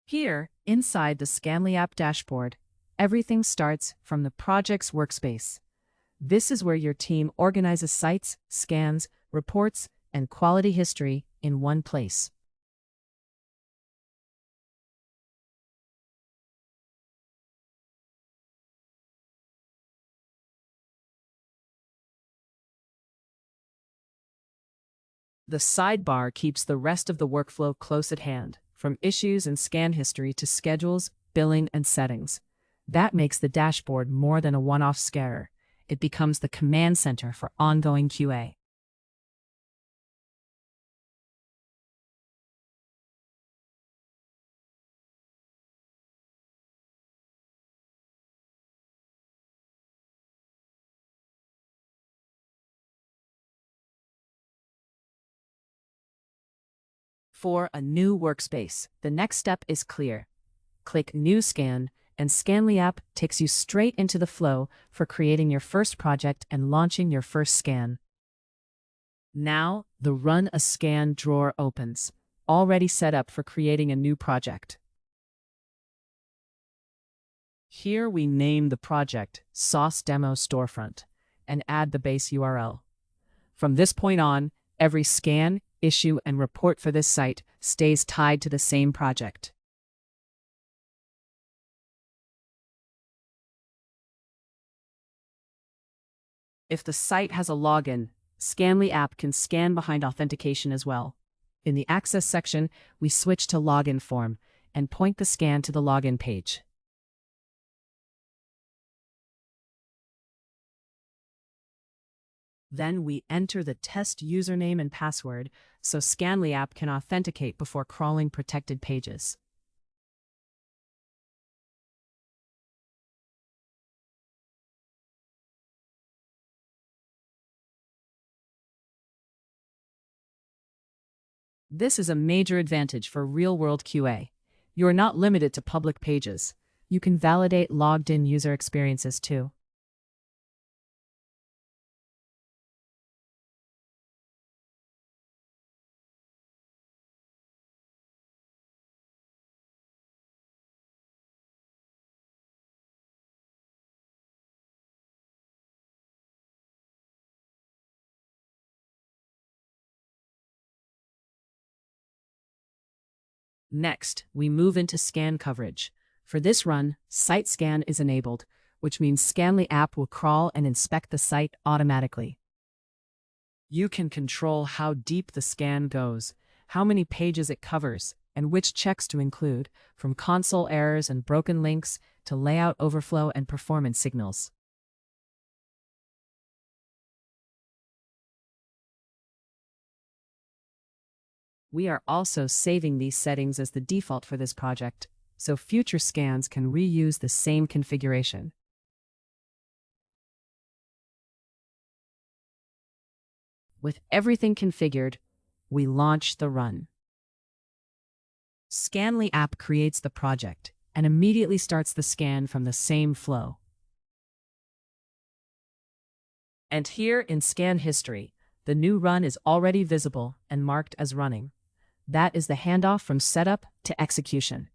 Here, inside the ScanlyApp dashboard, everything starts from the project's workspace. This is where your team organizes sites, scans, reports, and quality history in one place. The sidebar keeps the rest of the workflow close at hand, from issues and scan history to schedules, billing, and settings. That makes the dashboard more than a one-off scanner. It becomes the command center for ongoing QA. For a new workspace, the next step is clear. Click New Scan, and ScanlyApp takes you straight into the flow for creating your first project and launching your first scan. Now, the Run a Scan drawer opens, already set up for creating a new project. Here we name the project SauceDemo Storefront and add the base URL. From this point on, every scan, issue, and report for this site stays tied to the same project. If the site has a login, ScanlyApp can scan behind authentication as well. In the Access section, we switch to Login Form and point the scan to the login page. Then we enter the test username and password so ScanlyApp can authenticate before crawling protected pages. This is a major advantage for real-world QA. You are not limited to public pages. You can validate logged-in user experiences too. Next, we move into scan coverage. For this run, Site Scan is enabled, which means ScanlyApp will crawl and inspect the site automatically. You can control how deep the scan goes, how many pages it covers, and which checks to include, from console errors and broken links to layout overflow and performance signals. We are also saving these settings as the default for this project, so future scans can reuse the same configuration. With everything configured, we launch the run. ScanlyApp creates the project and immediately starts the scan from the same flow. And here in Scan History, the new run is already visible and marked as running. That is the handoff from setup to execution.